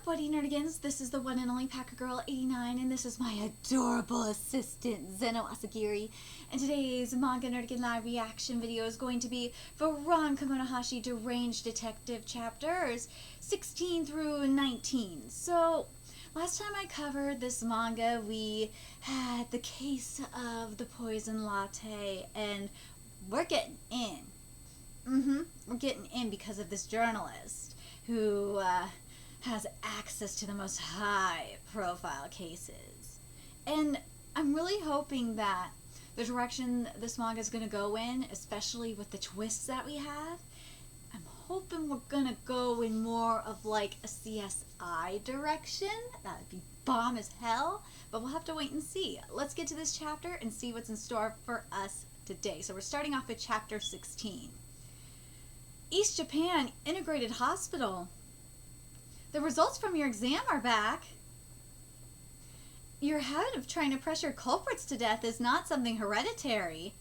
up, Buddy Nerdigans? This is the one and only Packer Girl 89, and this is my adorable assistant, Zeno Asagiri. And today's Manga Nerdigan Live reaction video is going to be for Ron Kamonohashi Deranged Detective chapters 16 through 19. So, last time I covered this manga, we had the case of the poison latte, and we're getting in. We're getting in because of this journalist who has access to the most high-profile cases. And I'm really hoping that the direction this manga is going to go in, especially with the twists that we have, I'm hoping we're going to go in more of like a CSI direction. That would be bomb as hell, but we'll have to wait and see. Let's get to this chapter and see what's in store for us today. So we're starting off with chapter 16. East Japan Integrated Hospital. The results from your exam are back. Your habit of trying to pressure culprits to death is not something hereditary.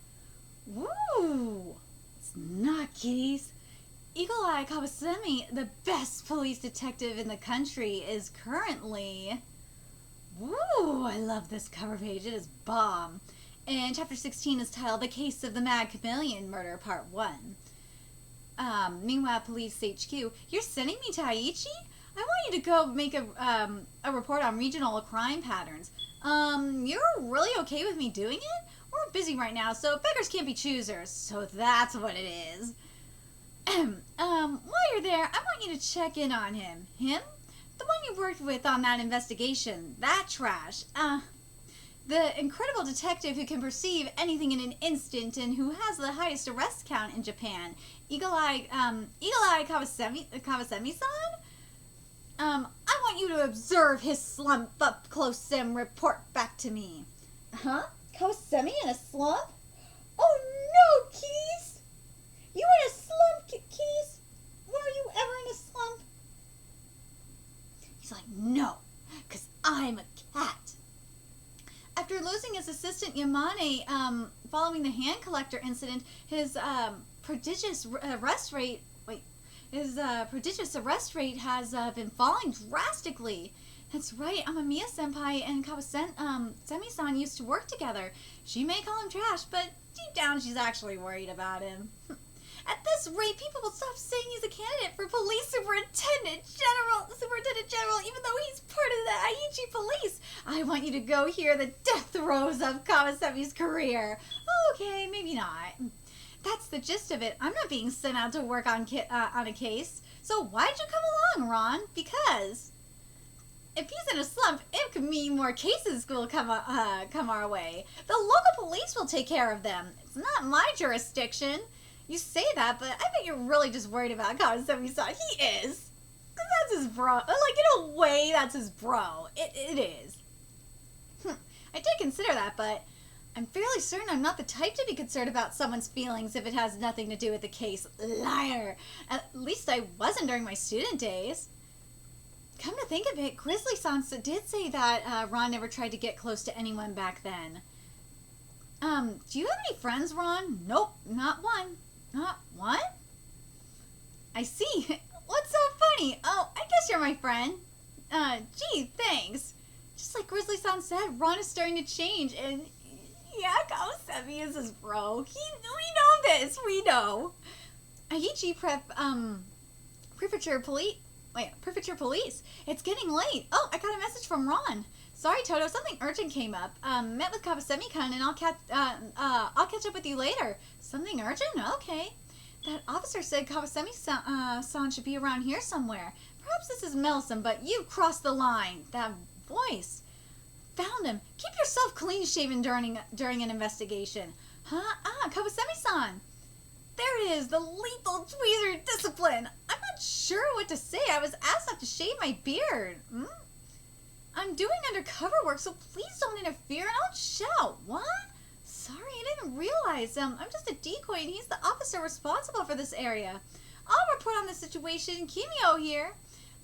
Woo! It's not, kitties. Eagle Eye Kawasami, the best police detective in the country, is currently... Woo! I love this cover page. It is bomb. And chapter 16 is titled The Case of the Mad Chameleon Murder, Part 1. Meanwhile, Police HQ, you're sending me to Aichi? I want you to go make a report on regional crime patterns. You're really okay with me doing it? We're busy right now, so beggars can't be choosers. So that's what it is. While you're there, I want you to check in on him. Him? The one you worked with on that investigation. That trash. The incredible detective who can perceive anything in an instant and who has the highest arrest count in Japan. Eagle Eye Kawasami-san? I want you to observe his slump up close and report back to me. Huh? Kawasami in a slump? Oh no, Keys! You in a slump, Keys? Were you ever in a slump? He's like, no, because I'm a cat. After losing his assistant Yamane following the hand collector incident, his prodigious arrest rate has been falling drastically. That's right, Amamiya-senpai and Kawasami-san used to work together. She may call him trash, but deep down she's actually worried about him. At this rate, people will stop saying he's a candidate for police superintendent general, even though he's part of the Aichi police. I want you to go hear the death throes of Kawasami's career. Okay, maybe not. That's the gist of it. I'm not being sent out to work on a case. So why'd you come along, Ron? Because if he's in a slump, it could mean more cases will come our way. The local police will take care of them. It's not my jurisdiction. You say that, but I bet you're really just worried about Kawasami-san. He is. Because that's his bro. Like, in a way, that's his bro. It is. I did consider that, but I'm fairly certain I'm not the type to be concerned about someone's feelings if it has nothing to do with the case. Liar. At least I wasn't during my student days. Come to think of it, Grizzly-san did say that Ron never tried to get close to anyone back then. Do you have any friends, Ron? Nope, not one. Not one? I see. What's so funny? Oh, I guess you're my friend. Gee, thanks. Just like Grizzly-san said, Ron is starting to change, and yeah, Kawasami is his bro. We know this. We know. Aichi Prefecture Police. It's getting late. Oh, I got a message from Ron. Sorry, Toto. Something urgent came up. Met with Kawasami-kun, and I'll catch up with you later. Something urgent? Okay. That officer said Kawasami-san should be around here somewhere. Perhaps this is meddlesome, but you crossed the line. That voice. Found him. Keep yourself clean-shaven during an investigation. Huh? Kawasami-san. There it is, the lethal tweezer discipline. I'm not sure what to say. I was asked not to shave my beard. I'm doing undercover work, so please don't interfere and don't shout. What? Sorry, I didn't realize. I'm just a decoy and he's the officer responsible for this area. I'll report on the situation. Kimio here.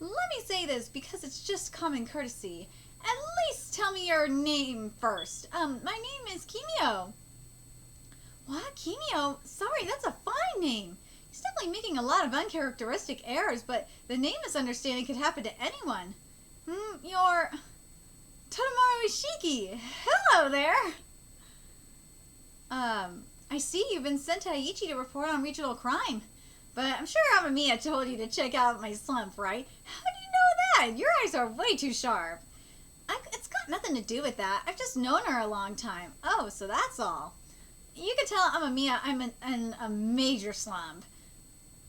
Let me say this because it's just common courtesy. At least tell me your name first. My name is Kimio. What? Kimio? Sorry, that's a fine name. He's definitely making a lot of uncharacteristic errors, but the name misunderstanding could happen to anyone. You're Tadamaru Ishiki. Hello there. I see you've been sent to Aichi to report on regional crime. But I'm sure Amamiya told you to check out my slump, right? How do you know that? Your eyes are way too sharp. It's got nothing to do with that. I've just known her a long time. Oh, so that's all. You can tell Amamiya I'm in a major slump.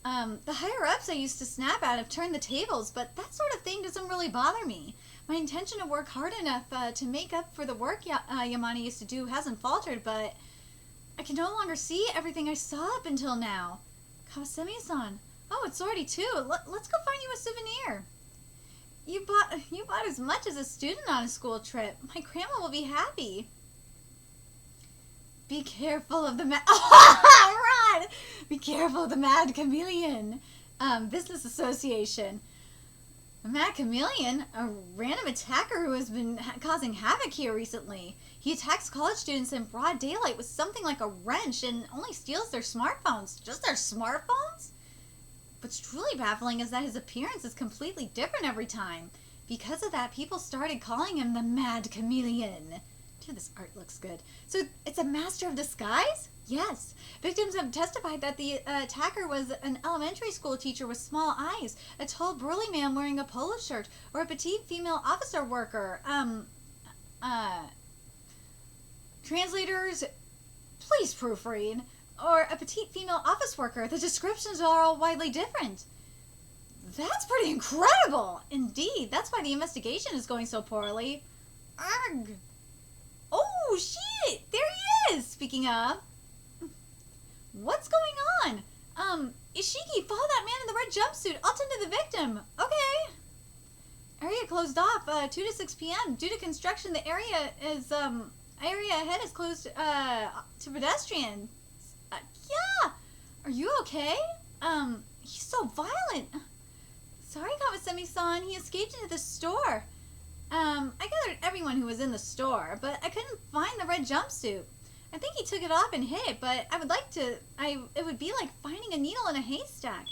The higher-ups I used to snap at have turned the tables, but that sort of thing doesn't really bother me. My intention to work hard enough to make up for the work Yamane used to do hasn't faltered, but I can no longer see everything I saw up until now. Kawasemi-san. Oh, it's already 2. Let's go find you a souvenir. You bought as much as a student on a school trip. My grandma will be happy. Be careful of the Ron! Be careful of the Mad Chameleon. Business Association. The Mad Chameleon, a random attacker who has been causing havoc here recently. He attacks college students in broad daylight with something like a wrench and only steals their smartphones. Just their smartphones? What's truly baffling is that his appearance is completely different every time. Because of that, people started calling him the Mad Chameleon. Dude, this art looks good. So it's a master of disguise? Yes. Victims have testified that the attacker was an elementary school teacher with small eyes, a tall burly man wearing a polo shirt, or a petite female officer worker. Translators, please proofread. Or a petite female office worker. The descriptions are all widely different. That's pretty incredible! Indeed, that's why the investigation is going so poorly. Ugh. Oh, shit! There he is! Speaking of. What's going on? Ishiki, follow that man in the red jumpsuit. I'll tend to the victim. Okay. Area closed off 2 to 6 p.m. Due to construction, the area ahead is closed to pedestrians. Yeah. Are you okay? He's so violent. Sorry, Kawasemi-san. He escaped into the store. I gathered everyone who was in the store, but I couldn't find the red jumpsuit. I think he took it off and hid it, but it would be like finding a needle in a haystack.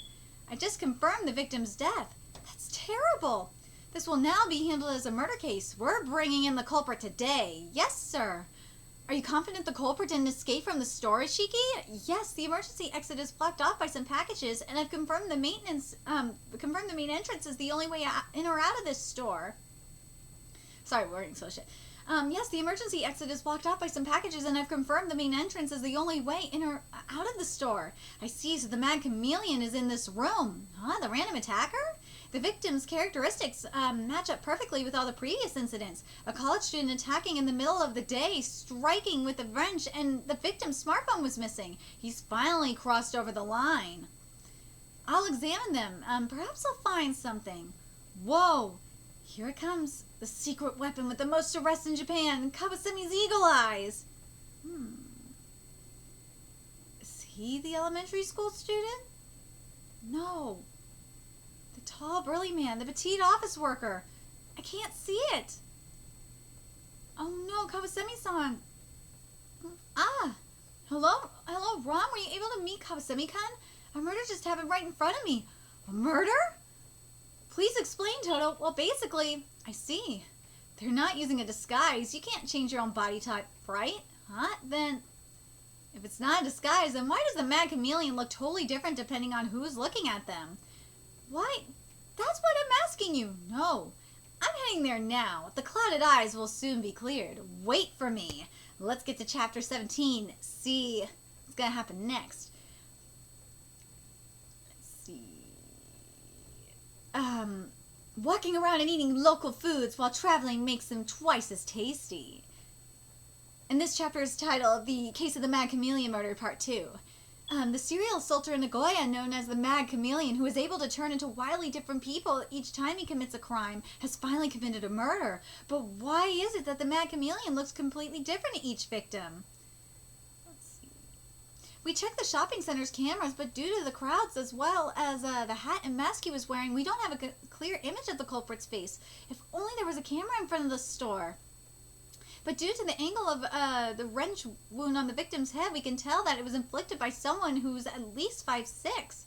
I just confirmed the victim's death. That's terrible. This will now be handled as a murder case. We're bringing in the culprit today. Yes, sir. Are you confident the culprit didn't escape from the store, Ishiki? Yes, the emergency exit is blocked off by some packages, and I've confirmed the main entrance is the only way in or out of this store. Sorry, we're getting so shit. Yes, the emergency exit is blocked off by some packages, and I've confirmed the main entrance is the only way in or out of the store. I see, so the Mad Chameleon is in this room. Huh, the random attacker? The victim's characteristics match up perfectly with all the previous incidents. A college student attacking in the middle of the day, striking with a wrench, and the victim's smartphone was missing. He's finally crossed over the line. I'll examine them. Perhaps I'll find something. Whoa! Here it comes. The secret weapon with the most arrests in Japan. Kawasemi's eagle eyes. Is he the elementary school student? No. The tall, burly man. The petite office worker. I can't see it. Oh no, Kawasemi-san. Hello, Ron. Were you able to meet Kawasemi-kun? A murder just happened right in front of me. A murder? Please explain, Toto. Well, basically, I see. They're not using a disguise. You can't change your own body type, right? Huh? Then, if it's not a disguise, then why does the Mad Chameleon look totally different depending on who's looking at them? Why? That's what I'm asking you. No. I'm heading there now. The clouded eyes will soon be cleared. Wait for me. Let's get to chapter 17. See what's going to happen next. Let's see. Walking around and eating local foods while traveling makes them twice as tasty. And this chapter is titled The Case of the Mad Chameleon Murder Part 2. The serial assaulter in Nagoya, known as the Mad Chameleon, who is able to turn into wildly different people each time he commits a crime, has finally committed a murder. But why is it that the Mad Chameleon looks completely different to each victim? Let's see. We checked the shopping center's cameras, but due to the crowds as well as the hat and mask he was wearing, we don't have a clear image of the culprit's face. If only there was a camera in front of the store. But due to the angle of the wrench wound on the victim's head, we can tell that it was inflicted by someone who's at least 5'6".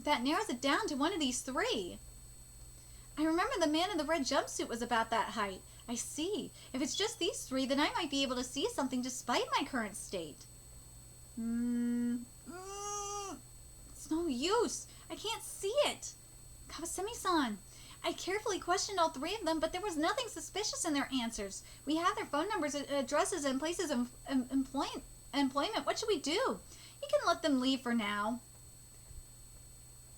That narrows it down to one of these three. I remember remember the man in the red jumpsuit was about that height. I see. If it's just these three, then I might be able to see something despite my current state. It's no use. I can't see it. Kawasami-san. I carefully questioned all three of them, but there was nothing suspicious in their answers. We have their phone numbers, addresses, and places of employment. What should we do? You can let them leave for now.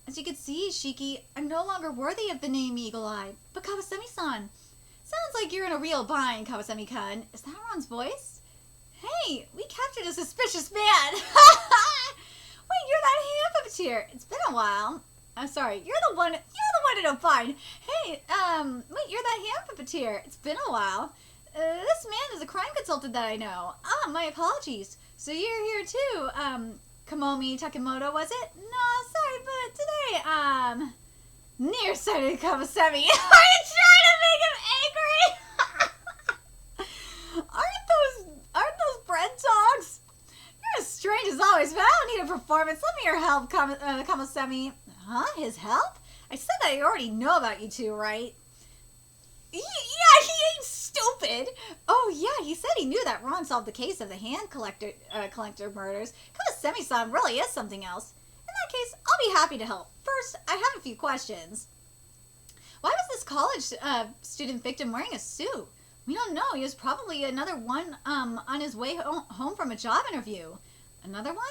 As you can see, Shiki, I'm no longer worthy of the name Eagle Eye. But Kawasami-san, sounds like you're in a real bind, Kawasami-kun. Is that Ron's voice? Hey, we captured a suspicious man. Wait, you're that hand puppeteer. It's been a while. I'm sorry, you're the one in a bind. Hey, wait, you're that hand puppeteer. It's been a while. This man is a crime consultant that I know. Ah, my apologies. So you're here too, Kamomi Takemoto, was it? No, sorry, but today, nearsighted Kawasami. Are you trying to make him angry? aren't those bread dogs? You're as strange as always, but I don't need a performance. Let me your help, Kawasami. Huh? His help? I said that I already know about you two, right? Yeah, he ain't stupid. Oh, yeah, he said he knew that Ron solved the case of the hand collector murders. Kawasami-san really is something else. In that case, I'll be happy to help. First, I have a few questions. Why was this college student victim wearing a suit? We don't know. He was probably another one on his way home from a job interview. Another one?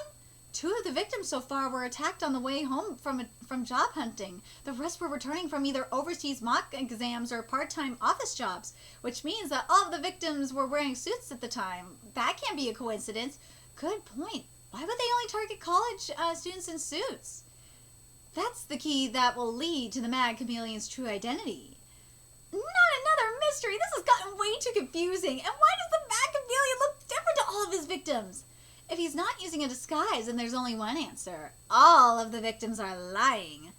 2 of the victims so far were attacked on the way home from job hunting. The rest were returning from either overseas mock exams or part-time office jobs, which means that all of the victims were wearing suits at the time. That can't be a coincidence. Good point. Why would they only target college students in suits? That's the key that will lead to the Mad Chameleon's true identity. Not another mystery. This has gotten way too confusing. And why does the Mad Chameleon look different to all of his victims? If he's not using a disguise, then there's only one answer. All of the victims are lying.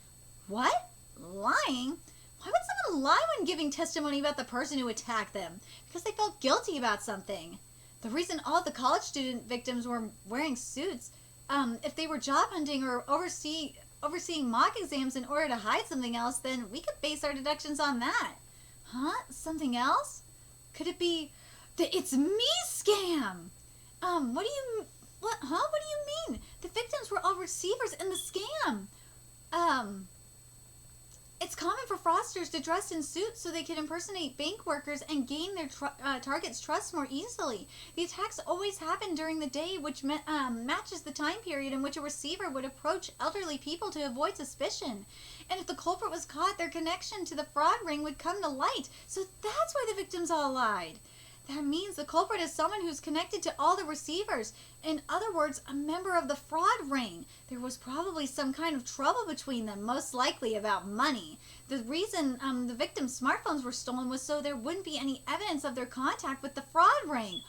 What? Lying? Why would someone lie when giving testimony about the person who attacked them? Because they felt guilty about something. The reason all the college student victims were wearing suits, if they were job hunting or overseeing mock exams in order to hide something else, then we could base our deductions on that. Huh? Something else? Could it be the It's Me scam? What do you mean? The victims were all receivers in the scam. It's common for fraudsters to dress in suits so they can impersonate bank workers and gain their target's trust more easily. The attacks always happen during the day, which matches the time period in which a receiver would approach elderly people to avoid suspicion. And if the culprit was caught, their connection to the fraud ring would come to light. So that's why the victims all lied. That means the culprit is someone who's connected to all the receivers. In other words, a member of the fraud ring. There was probably some kind of trouble between them, most likely about money. The reason the victim's smartphones were stolen was so there wouldn't be any evidence of their contact with the fraud ring.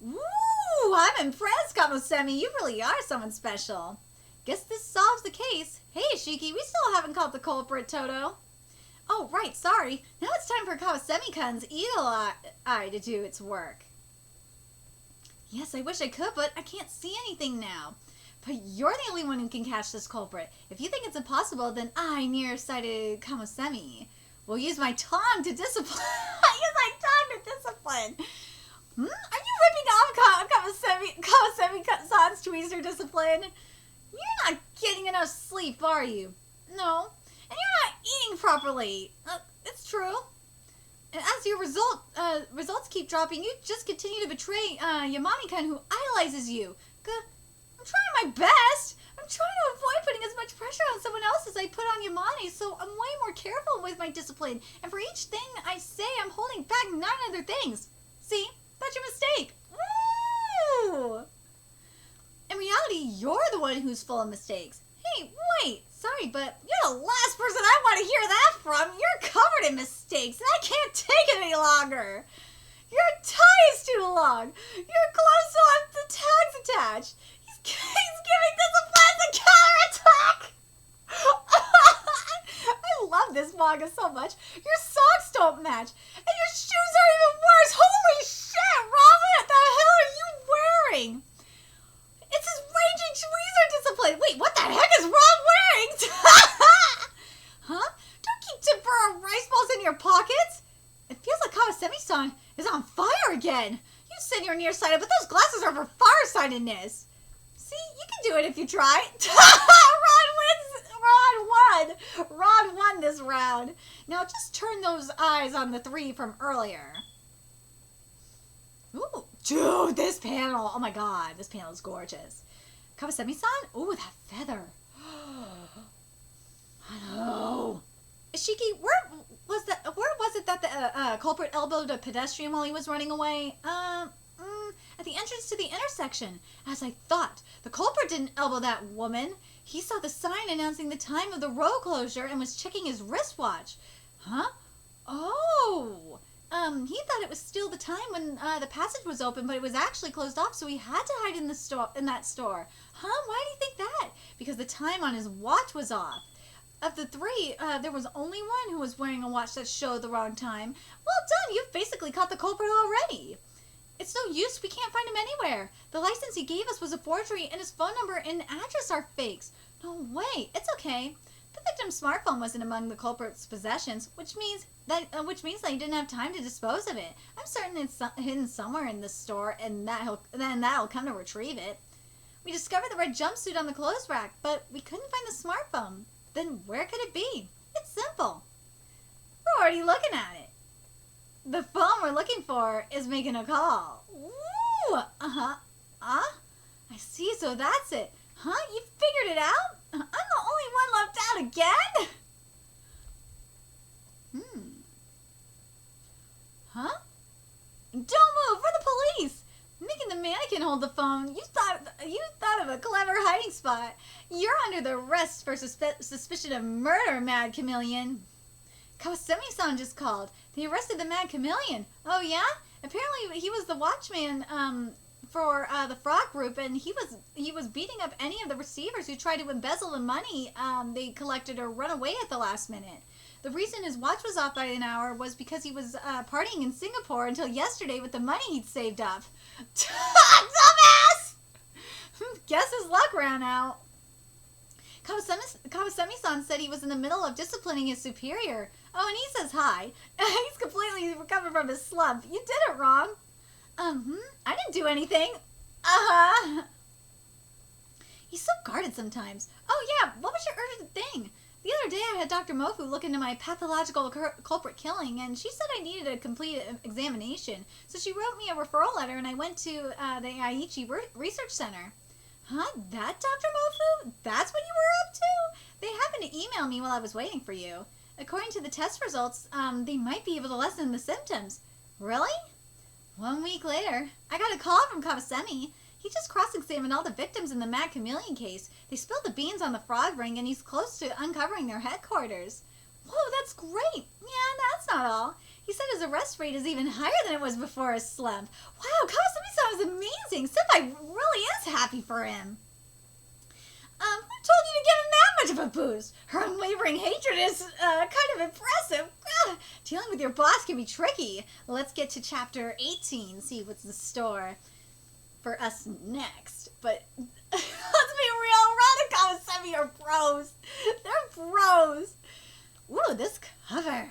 Woo! I'm impressed, Kamosemi. You really are someone special. Guess this solves the case. Hey, Shiki, we still haven't caught the culprit, Toto. Oh, right, sorry. Now it's time for Kawasami-kun's Eagle Eye to do its work. Yes, I wish I could, but I can't see anything now. But you're the only one who can catch this culprit. If you think it's impossible, then I, nearsighted Kamosemi, will use my tongue to discipline. Are you ripping off Kawasami-san's tweezer discipline? You're not getting enough sleep, are you? No. And you're not eating properly. It's true. And as your results keep dropping, you just continue to betray Yamami-kun, who idolizes you. I'm trying my best. I'm trying to avoid putting as much pressure on someone else as I put on Yamane, so I'm way more careful with my discipline. And for each thing I say, I'm holding back 9 other things. See? That's your mistake. Woo! In reality, you're the one who's full of mistakes. Hey, wait. Sorry, but you're the last person I want to hear that from. You're covered in mistakes, and I can't take it any longer. Your tie is too long. Your clothes still have the tags attached. He's giving discipline as a counterattack. I love this manga so much. Your socks don't match, and your shoes are even worse. Holy shit, Robin, what the hell are you wearing? It's his raging tweezer discipline. Wait, what the heck is Rob wearing? Huh? Don't keep Tempura rice balls in your pockets? It feels like Kawasemi-san is on fire again. You said you're nearsighted, but those glasses are for farsightedness. See, you can do it if you try. Ron won this round. Now just turn those eyes on the 3 from earlier. Ooh, dude, this panel. Oh my god, this panel is gorgeous. Kawasemi-san? Ooh, that feather. I know. Ishiki, where was it that the culprit elbowed a pedestrian while he was running away? At the entrance to the intersection. As I thought, the culprit didn't elbow that woman. He saw the sign announcing the time of the road closure and was checking his wristwatch. Huh? Oh. He thought it was still the time when the passage was open, but it was actually closed off, so he had to hide in that store. Huh? Why do you think that? Because the time on his watch was off. Of the 3, there was only one who was wearing a watch that showed the wrong time. Well done, you've basically caught the culprit already. It's no use, we can't find him anywhere. The license he gave us was a forgery, and his phone number and address are fakes. No way, it's okay. The victim's smartphone wasn't among the culprit's possessions, which means that he didn't have time to dispose of it. I'm certain it's hidden somewhere in this store, and that'll come to retrieve it. We discovered the red jumpsuit on the clothes rack, but we couldn't find the smartphone. Then where could it be? It's simple. We're already looking at it. The phone we're looking for is making a call. Ooh! I see, so that's it. Huh? You figured it out? I'm the only one left out again? Huh? Don't move! For the police! Making the mannequin hold the phone. You thought of a clever hiding spot. You're under the arrest for suspicion of murder, Mad Chameleon. Kawasemi-san just called. They arrested the Mad Chameleon. Oh yeah? Apparently he was the watchman for the fraud group, and he was beating up any of the receivers who tried to embezzle the money they collected or run away at the last minute. The reason his watch was off by an hour was because he was partying in Singapore until yesterday with the money he'd saved up. Dumbass! Guess his luck ran out. Kawasemi-san said he was in the middle of disciplining his superior. Oh, and he says hi. He's completely recovered from his slump. You did it wrong. I didn't do anything. He's so guarded sometimes. Oh yeah, what was your urgent thing? The other day I had Dr. Mofu look into my pathological culprit killing, and she said I needed a complete examination. So she wrote me a referral letter, and I went to the Aichi Research Center. Huh? That Dr. Mofu? That's what you were up to? They happened to email me while I was waiting for you. According to the test results, they might be able to lessen the symptoms. Really? 1 week later, I got a call from Kawasemi. He just cross-examined all the victims in the Mad Chameleon case. They spilled the beans on the fraud ring, and he's close to uncovering their headquarters. Whoa, that's great. Yeah, that's not all. He said his arrest rate is even higher than it was before his slump. Wow, Kawasemi-san was amazing. Senpai really is happy for him. Who told you to give him that much of a boost? Her unwavering hatred is kind of impressive. Dealing with your boss can be tricky. Let's get to chapter 18, see what's in store for us next. But let's be real, Ron and Kawasemi are bros. They're bros. Ooh, this cover.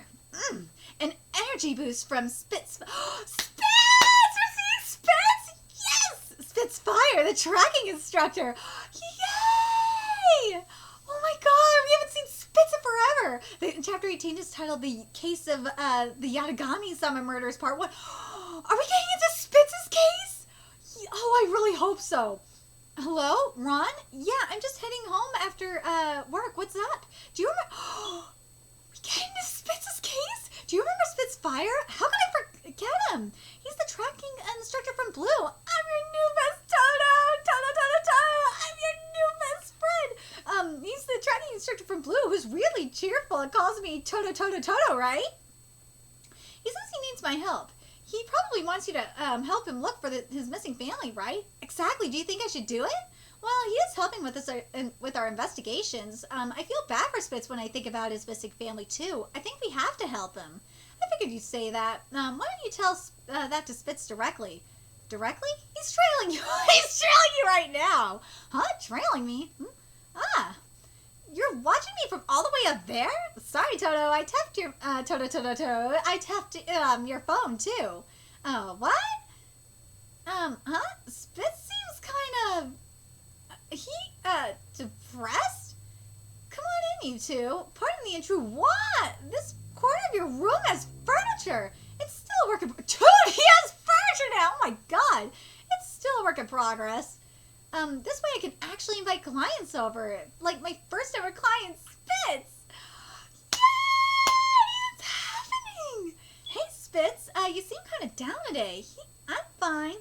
An energy boost from Spitz. Spitz! We're seeing Spitz! Yes! Spitfire, the tracking instructor. Yay! Oh my god, we haven't seen Spitz in forever. Chapter 18 is titled The Case of the Yatagami-sama Murders Part 1. Are we getting into Spitz's case? Oh, I really hope so. Hello, Ron? Yeah, I'm just heading home after work. What's up? Do you remember... we getting into Spitz's case? Do you remember Spitfire? How could I forget him? He's the tracking instructor from Blue. I'm your new best Toto! I'm your new best friend! He's the tracking instructor from Blue who's really cheerful and calls me Toto, right? He says he needs my help. He probably wants you to help him look for his missing family, right? Exactly. Do you think I should do it? Well, he is helping with us with our investigations. I feel bad for Spitz when I think about his missing family, too. I think we have to help him. I figured you'd say that. Why don't you tell that to Spitz directly? Directly? He's trailing you. He's trailing you right now. Huh? Trailing me? You're watching me from all the way up there? Sorry, Toto. I tapped your Toto. I tapped your phone too. Oh, what? Huh? Spitz seems kind of depressed. Come on in, you two. Pardon the intrusion. What? This corner of your room has furniture. It's still a work in progress. Dude, he has furniture now. Oh my god. It's still a work in progress. This way I can actually invite clients over. Like my first ever client, Spitz. Yay! It's happening. Hey, Spitz. You seem kind of down today. I'm fine.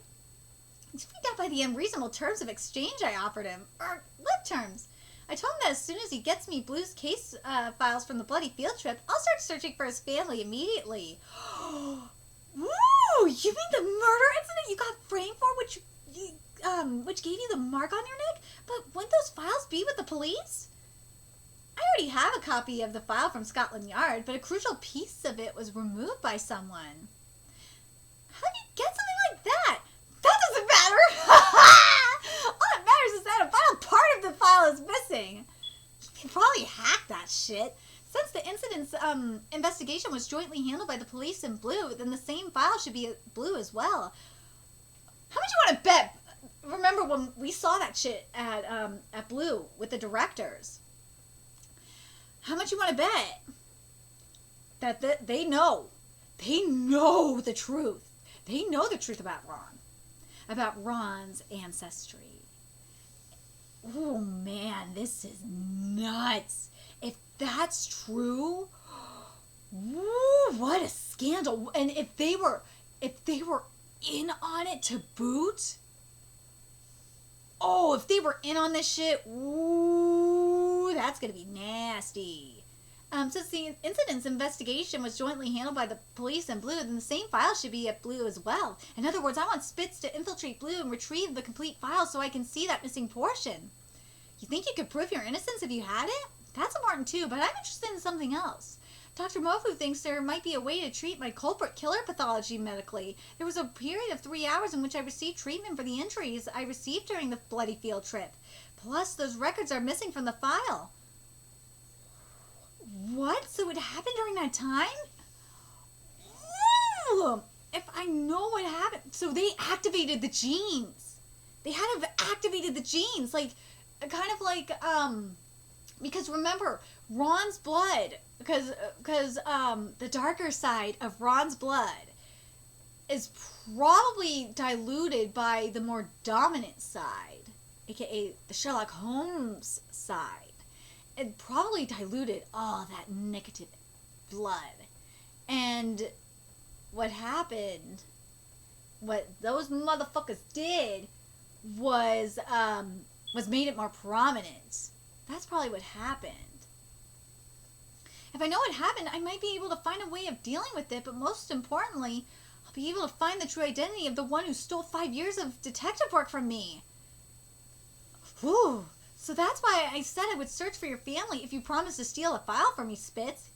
He's freaked out by the unreasonable terms of exchange I offered him. What terms? I told him that as soon as he gets me Blue's case files from the bloody field trip, I'll start searching for his family immediately. Woo! You mean the murder incident you got framed for, which gave you the mark on your neck? But wouldn't those files be with the police? I already have a copy of the file from Scotland Yard, but a crucial piece of it was removed by someone. How did you get something like that? That doesn't matter! All that matters is that a vital part of the file is missing. You can probably hack that shit. Since the incident's investigation was jointly handled by the police and Blue, then the same file should be Blue as well. How much you want to bet? Remember when we saw that shit at Blue with the directors? How much you want to bet that they know? They know the truth. They know the truth about Ron. About Ron's ancestry. Oh man, this is nuts. If that's true, woo, what a scandal. And if they were in on it to boot, oh, if they were in on this shit, ooh, that's gonna be nasty. Since the incident's investigation was jointly handled by the police and Blue, then the same file should be at Blue as well. In other words, I want Spitz to infiltrate Blue and retrieve the complete file so I can see that missing portion. You think you could prove your innocence if you had it? That's important too, but I'm interested in something else. Dr. Mofu thinks there might be a way to treat my culprit killer pathology medically. There was a period of 3 hours in which I received treatment for the injuries I received during the bloody field trip. Plus, those records are missing from the file. What? So it happened during that time? Ooh, if I know what happened. So they activated the genes. They had to have activated the genes. Like, kind of like, because remember, Ron's blood, because the darker side of Ron's blood is probably diluted by the more dominant side, aka the Sherlock Holmes side. It probably diluted all that negative blood. And what happened, what those motherfuckers did was made it more prominent. That's probably what happened. If I know what happened, I might be able to find a way of dealing with it, but most importantly, I'll be able to find the true identity of the one who stole 5 years of detective work from me. Whew. So that's why I said I would search for your family if you promised to steal a file from me, Spitz.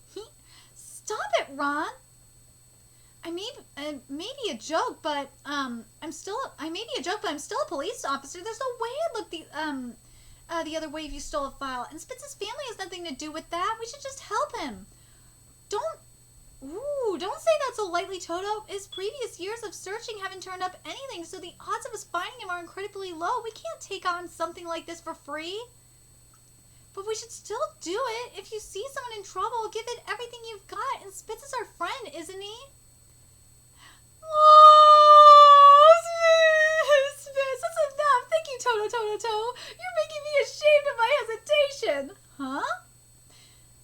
Stop it, Ron. I may be a joke, but I'm still a police officer. There's no way I'd look the other way if you stole a file. And Spitz's family has nothing to do with that. We should just help him. Don't say that so lightly, Toto. His previous years of searching haven't turned up anything, so the odds of us finding him are incredibly low. We can't take on something like this for free. But we should still do it. If you see someone in trouble, give it everything you've got. And Spitz is our friend, isn't he? Oh, Spitz, that's enough. Thank you, Toto. You're making me ashamed of my hesitation. Huh?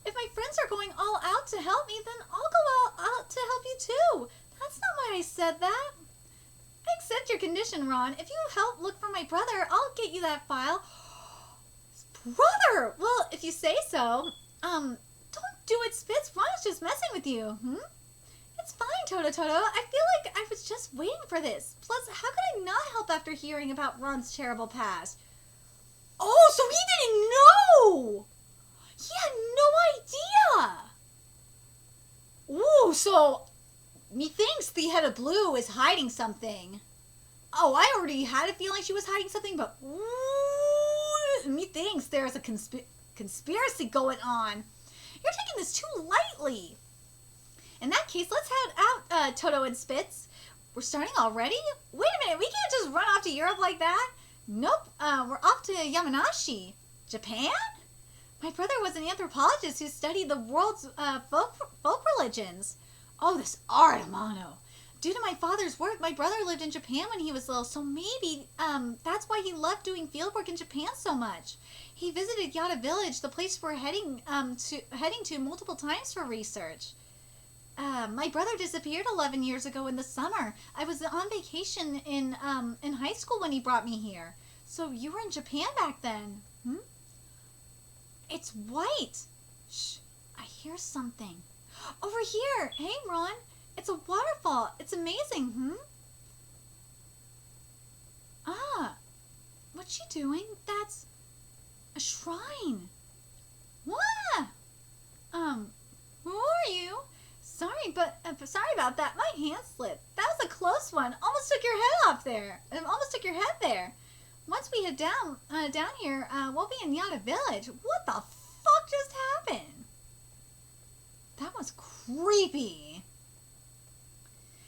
If my friends are going all out to help me, then I'll go all out to help you too. That's not why I said that. I accept your condition, Ron. If you help look for my brother, I'll get you that file. Brother! Well, if you say so. Don't do it, Spitz. Ron's just messing with you. It's fine, Toto. I feel like I was just waiting for this. Plus, how could I not help after hearing about Ron's terrible past? Oh, so he didn't know! He had no idea! Ooh, so methinks the head of Blue is hiding something. Oh, I already had a feeling she was hiding something, but ooh, methinks there's a conspiracy going on. You're taking this too lightly. In that case, let's head out, Toto and Spitz. We're starting already? Wait a minute, we can't just run off to Europe like that. Nope, we're off to Yamanashi. Japan? My brother was an anthropologist who studied the world's folk religions. Oh, this art, Amano. Due to my father's work, my brother lived in Japan when he was little, so maybe that's why he loved doing fieldwork in Japan so much. He visited Yada Village, the place we're heading to multiple times for research. My brother disappeared 11 years ago in the summer. I was on vacation in high school when he brought me here. So you were in Japan back then, hmm? It's white. Shh, I hear something. Over here. Hey, Ron. It's a waterfall. It's amazing, hmm? Ah, what's she doing? That's a shrine. What? Who are you? Sorry about that. My hand slipped. That was a close one. Almost took your head off there. Almost took your head there. Once we head down here, we'll be in Yada Village. What the fuck just happened? That was creepy.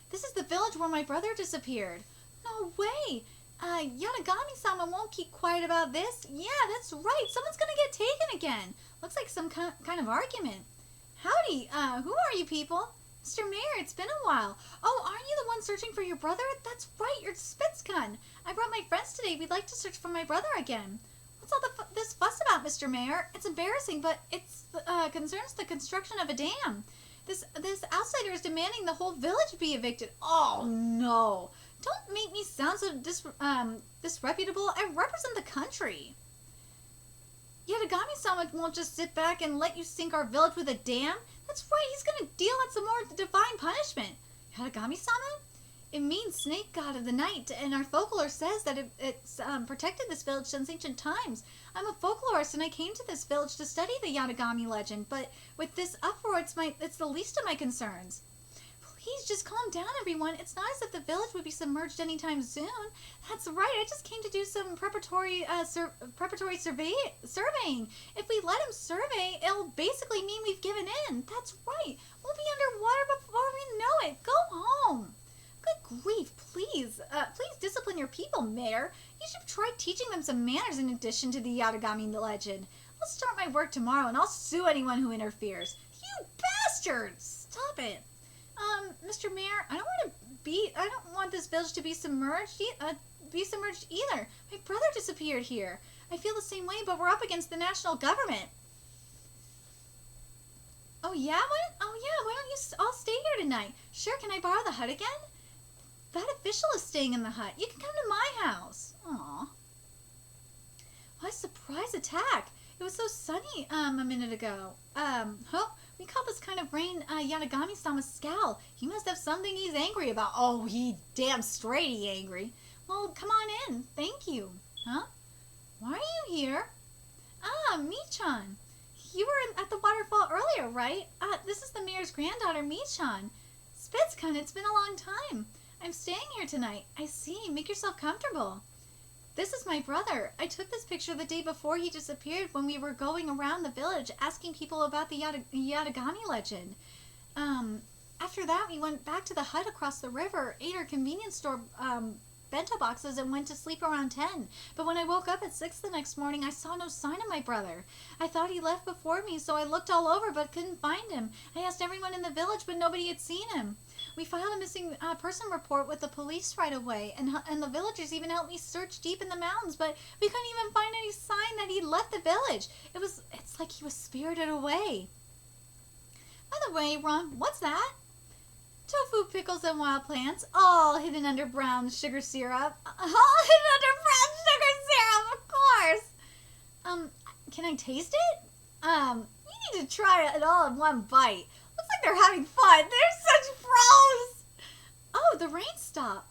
This is the village where my brother disappeared. No way. Yatagami-sama won't keep quiet about this. Yeah, that's right. Someone's gonna get taken again. Looks like some kind of argument. Howdy, who are you people? Mr. Mayor, it's been a while. Oh, aren't you the one searching for your brother? That's right, you're Spitzkun. I brought my friends today. We'd like to search for my brother again. What's all this fuss about, Mr. Mayor? It's embarrassing, but it concerns the construction of a dam. This outsider is demanding the whole village be evicted. Oh, no. Don't make me sound so disreputable. I represent the country. Yatagami-sama won't just sit back and let you sink our village with a dam. That's right, he's going to deal out some more divine punishment. Yatagami-sama? It means snake god of the night, and our folklore says that it's protected this village since ancient times. I'm a folklorist, and I came to this village to study the Yatagami legend, but with this uproar, it's the least of my concerns. Please just calm down, everyone. It's not as if the village would be submerged anytime soon. That's right. I just came to do some preparatory surveying. If we let him survey, it'll basically mean we've given in. That's right. We'll be underwater before we know it. Go home. Good grief, please. Please discipline your people, Mayor. You should try teaching them some manners in addition to the Yatagami legend. I'll start my work tomorrow, and I'll sue anyone who interferes. You bastards! Stop it. Mr. Mayor, I don't want this village to be submerged either. My brother disappeared here. I feel the same way, but we're up against the national government. Oh yeah? Why don't you all stay here tonight? Sure, can I borrow the hut again? That official is staying in the hut. You can come to my house. Aw. What a surprise attack. It was so sunny, a minute ago. We call this kind of rain, Yatagami-sama's scowl. He must have something he's angry about. Oh, he damn straight he angry. Well, come on in. Thank you. Huh? Why are you here? Ah, Mi-chan. You were at the waterfall earlier, right? This is the mayor's granddaughter, Mi-chan. Spitzkun, it's been a long time. I'm staying here tonight. I see. Make yourself comfortable. This is my brother. I took this picture the day before he disappeared when we were going around the village asking people about the Yatagami legend. After that, we went back to the hut across the river, ate our convenience store bento boxes, and went to sleep around 10. But when I woke up at 6 the next morning, I saw no sign of my brother. I thought he left before me, so I looked all over but couldn't find him. I asked everyone in the village, but nobody had seen him. We filed a missing person report with the police right away, and the villagers even helped me search deep in the mountains, but we couldn't even find any sign that he'd left the village. It's like he was spirited away. By the way, Ron, what's that? Tofu, pickles, and wild plants, all hidden under brown sugar syrup. All hidden under brown sugar syrup, of course. Can I taste it? You need to try it all in one bite. Looks like they're having fun. They're such pros. Oh, the rain stopped.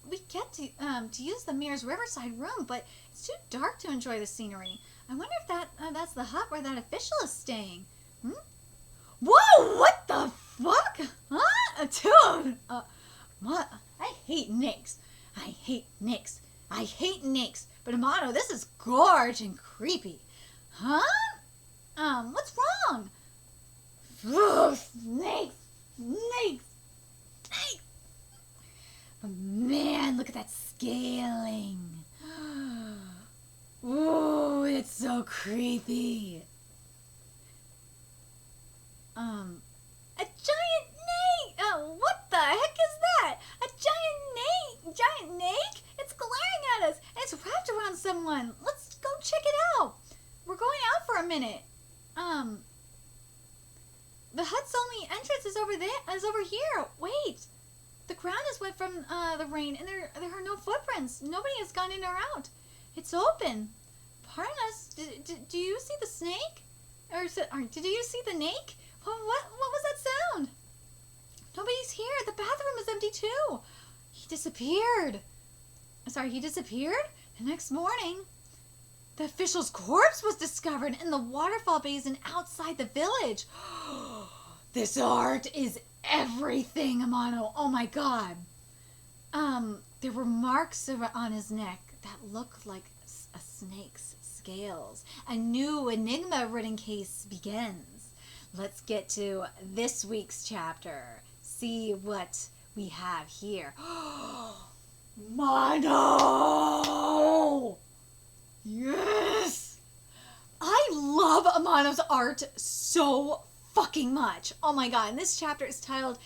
We get to use the mayor's riverside room, but it's too dark to enjoy the scenery. I wonder if that's the hut where that official is staying. Whoa! What the fuck? Huh? Dude! What? I hate NAKEs. I hate NAKEs. I hate NAKEs. But Amano, this is gorge and creepy. Huh? What's wrong? Ugh, snakes! Snakes! Snakes! But man, look at that scaling. Ooh, it's so creepy. A giant snake! Oh, what the heck is that? A giant snake? It's glaring at us, and it's wrapped around someone. Let's go check it out. We're going out for a minute. The hut's only entrance is over here. Wait. The ground is wet from the rain, and there are no footprints. Nobody has gone in or out. It's open. Pardon us. Do you see the snake? Or did you see the NAKE? What was that sound? Nobody's here. The bathroom is empty too. He disappeared. He disappeared? The next morning, the official's corpse was discovered in the waterfall basin outside the village. This art is everything, Amano. Oh my god. There were marks on his neck that looked like a snake's scales. A new enigma-ridden case begins. Let's get to this week's chapter. See what we have here. Mono! Yes! I love Amano's art so fucking much. Oh my god, and this chapter is titled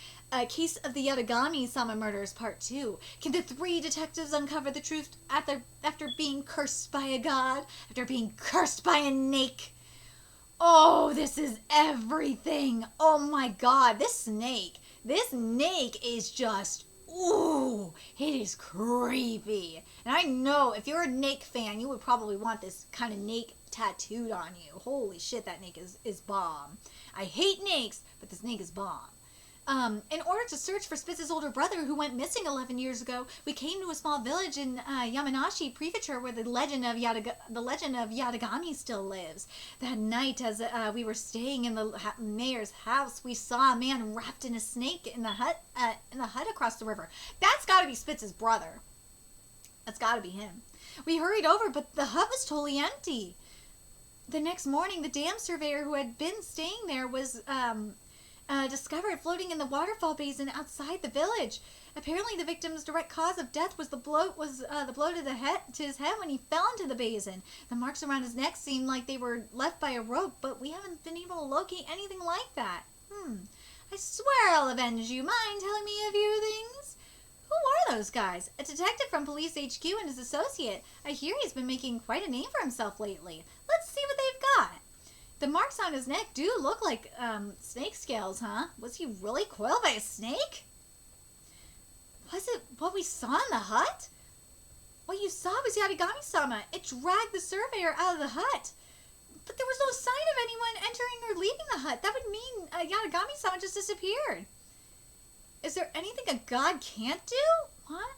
Case of the Yatagami-sama Murders Part 2. Can the three detectives uncover the truth after being cursed by a god? After being cursed by a NAKE? Oh, this is everything. Oh my god, this snake is just, ooh, it is creepy. And I know if you're a NAKE fan, you would probably want this kind of NAKE tattooed on you. Holy shit, that NAKE is bomb. I hate NAKEs, but this NAKE is bomb. In order to search for Spitz's older brother who went missing 11 years ago, we came to a small village in Yamanashi Prefecture where the legend of Yatagami still lives. That night, as we were staying in the mayor's house, we saw a man wrapped in a snake in the hut across the river. That's got to be Spitz's brother. That's got to be him. We hurried over, but the hut was totally empty. The next morning, the dam surveyor who had been staying there was discovered floating in the waterfall basin outside the village. Apparently, the victim's direct cause of death was the blow to his head when he fell into the basin. The marks around his neck seemed like they were left by a rope, but we haven't been able to locate anything like that. I swear I'll avenge you. Mind telling me a few things? Who are those guys? A detective from Police HQ and his associate. I hear he's been making quite a name for himself lately. Let's see what they've got. The marks on his neck do look like snake scales, huh? Was he really coiled by a snake? Was it what we saw in the hut? What you saw was Yatagami-sama. It dragged the surveyor out of the hut. But there was no sign of anyone entering or leaving the hut. That would mean Yatagami-sama just disappeared. Is there anything a god can't do? What?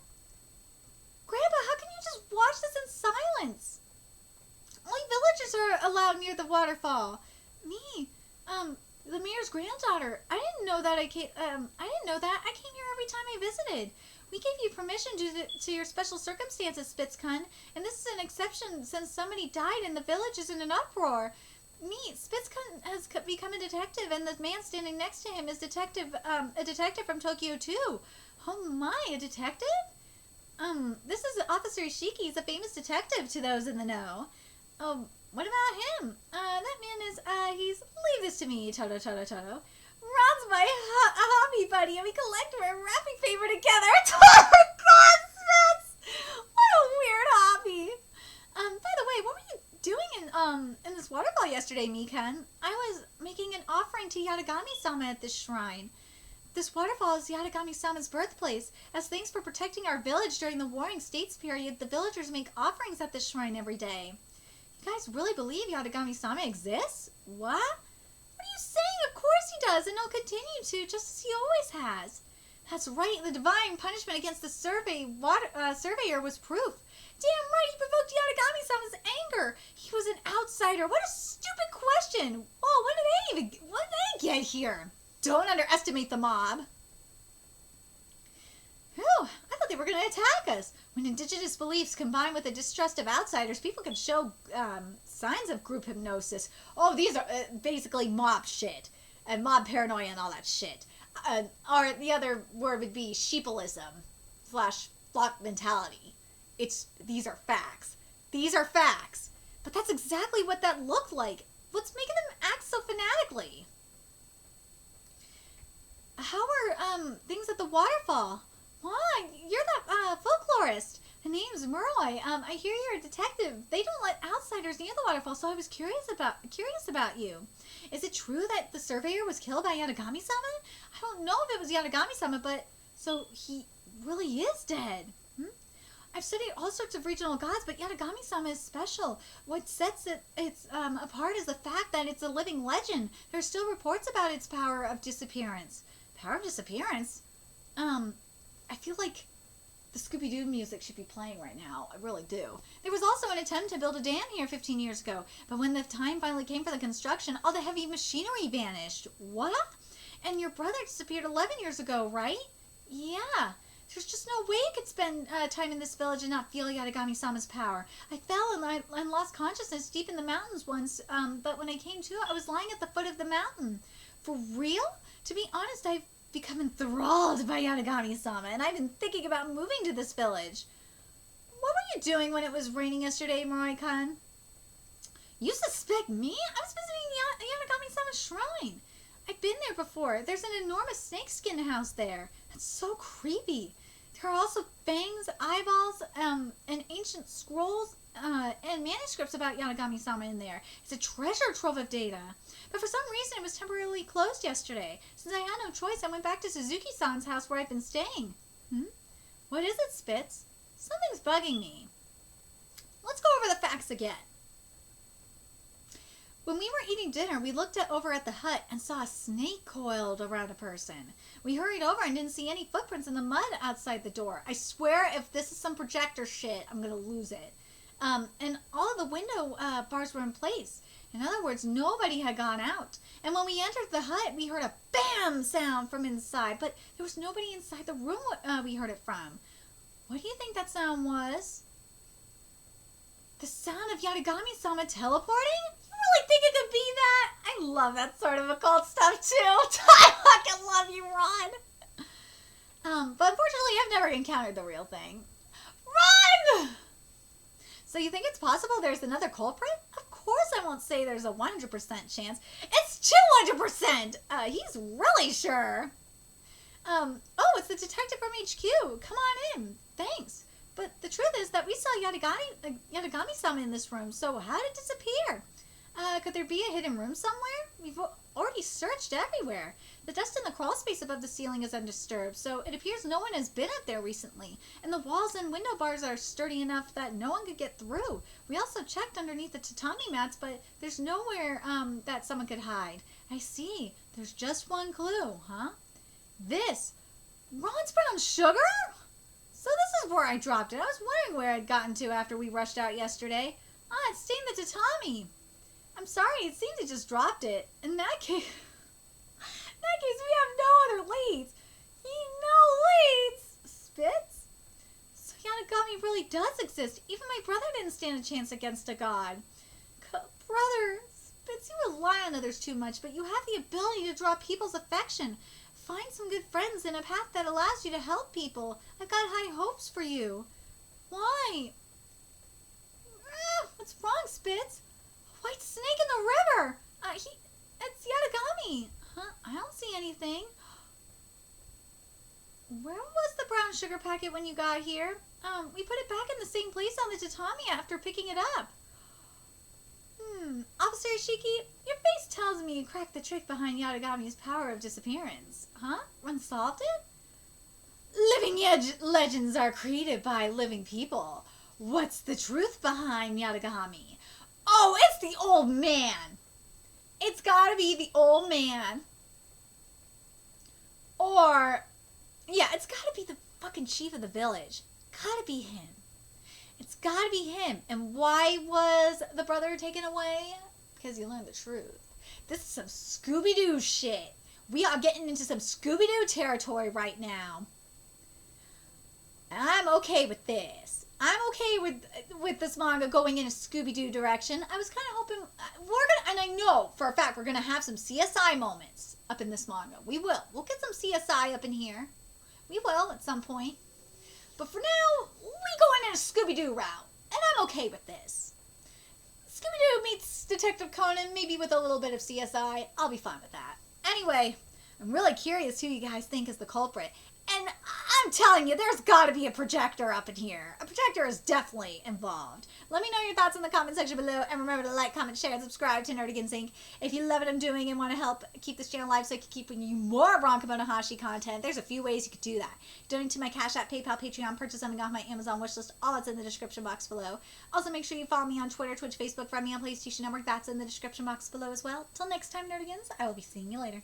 Grandpa, how can you just watch this in silence? Only villagers are allowed near the waterfall. Me, the mayor's granddaughter. I didn't know that. I came here every time I visited. We gave you permission due to your special circumstances, Spitzkun, and this is an exception since somebody died and the village is in an uproar. Spitzkun has become a detective, and the man standing next to him is a detective from Tokyo too. Oh my, a detective? This is Officer Ishiki. He's a famous detective to those in the know. Oh, what about him? That man is, leave this to me, Toto. Ron's my hobby buddy, and we collect wrapping paper together. Oh, God, Spitz! What a weird hobby. By the way, what were you doing in this waterfall yesterday, Mikan? I was making an offering to Yatagami-sama at this shrine. This waterfall is Yatagami-sama's birthplace. As thanks for protecting our village during the Warring States period, the villagers make offerings at this shrine every day. You guys really believe Yatagami-sama exists? What? What are you saying? Of course he does, and he'll continue to, just as he always has. That's right, the divine punishment against the surveyor was proof. Damn right, he provoked Yatagami-sama's anger. He was an outsider. What a stupid question. Oh, when did they get here? Don't underestimate the mob. Whew, I thought they were going to attack us. When indigenous beliefs combine with the distrust of outsiders, people can show signs of group hypnosis. Oh, these are basically mob shit. And mob paranoia and all that shit. Or the other word would be sheepalism / flock mentality. These are facts. These are facts. But that's exactly what that looked like. What's making them act so fanatically? How are things at the waterfall? Why, you're that folklorist. The name's Muroi. I hear you're a detective. They don't let outsiders near the waterfall, so I was curious about you. Is it true that the surveyor was killed by Yatagami-sama? I don't know if it was Yatagami-sama, but so he really is dead. I've studied all sorts of regional gods, but Yatagami-sama is special. What sets it apart is the fact that it's a living legend. There are still reports about its power of disappearance. Power of disappearance? I feel like the Scooby-Doo music should be playing right now. I really do. There was also an attempt to build a dam here 15 years ago, but when the time finally came for the construction, all the heavy machinery vanished. What? And your brother disappeared 11 years ago, right? Yeah. There's just no way I could spend time in this village and not feel Yatagami-sama's power. I fell and lost consciousness deep in the mountains once, but when I came to, I was lying at the foot of the mountain. For real? To be honest, I've become enthralled by Yatagami-sama, and I've been thinking about moving to this village. What were you doing when it was raining yesterday, Moroi-kun? You suspect me? I was visiting Yatagami-sama's shrine. I've been there before. There's an enormous snakeskin house there. That's so creepy. There are also fangs, eyeballs, and ancient scrolls and manuscripts about Yatagami-sama in there. It's a treasure trove of data. But for some reason, it was temporarily closed yesterday. Since I had no choice, I went back to Suzuki-san's house where I've been staying. What is it, Spitz? Something's bugging me. Let's go over the facts again. When we were eating dinner, we looked over at the hut and saw a snake coiled around a person. We hurried over and didn't see any footprints in the mud outside the door. I swear if this is some projector shit, I'm going to lose it. And all of the window bars were in place. In other words, nobody had gone out. And when we entered the hut, we heard a BAM sound from inside, but there was nobody inside the room we heard it from. What do you think that sound was? The sound of Yatagami-sama teleporting? You really think it could be that? I love that sort of occult stuff too. I fucking love you, Ron. But unfortunately, I've never encountered the real thing. Run! So you think it's possible there's another culprit? Of course I won't say there's a 100% chance. It's 200%! He's really sure. Oh, it's the detective from HQ. Come on in. Thanks. But the truth is that we saw Yatagami-sama in this room, so how did it disappear? Could there be a hidden room somewhere? We've already searched everywhere. The dust in the crawl space above the ceiling is undisturbed, so it appears no one has been up there recently. And the walls and window bars are sturdy enough that no one could get through. We also checked underneath the tatami mats, but there's nowhere that someone could hide. I see. There's just one clue, huh? This. Ron's brown sugar? So this is where I dropped it. I was wondering where I'd gotten to after we rushed out yesterday. It stained the tatami. I'm sorry, it seems he just dropped it. In that case, we have no other leads. No leads! Spitz? So Yatagami really does exist. Even my brother didn't stand a chance against a god. Brother, Spitz, you rely on others too much, but you have the ability to draw people's affection. Find some good friends and a path that allows you to help people. I've got high hopes for you. Why? What's wrong, Spitz? White snake in the river! It's Yatagami! Huh? I don't see anything. Where was the brown sugar packet when you got here? We put it back in the same place on the tatami after picking it up. Officer Ishiki, your face tells me you cracked the trick behind Yatagami's power of disappearance. Huh? Unsolved it? Living legends are created by living people. What's the truth behind Yatagami? Oh, it's the old man. It's gotta be the old man. Or, yeah, it's gotta be the fucking chief of the village. Gotta be him. It's gotta be him. And why was the brother taken away? Because he learned the truth. This is some Scooby-Doo shit. We are getting into some Scooby-Doo territory right now. And I'm okay with this. I'm okay with this manga going in a Scooby-Doo direction. I was kind of hoping and I know for a fact we're gonna have some CSI moments up in this manga. We will. We'll get some CSI up in here. We will at some point. But for now, we going in a Scooby-Doo route, and I'm okay with this. Scooby-Doo meets Detective Conan, maybe with a little bit of CSI. I'll be fine with that. Anyway, I'm really curious who you guys think is the culprit. And I'm telling you, there's got to be a projector up in here. A projector is definitely involved. Let me know your thoughts in the comment section below. And remember to like, comment, share, and subscribe to Nerdigans Inc. If you love what I'm doing and want to help keep this channel alive so I can keep bringing you more Ron Kamonohashi content, there's a few ways you could do that. Donate to my Cash App, PayPal, Patreon, purchase something off my Amazon wishlist. All that's in the description box below. Also, make sure you follow me on Twitter, Twitch, Facebook, find me on PlayStation Network. That's in the description box below as well. Till next time, Nerdigans, I will be seeing you later.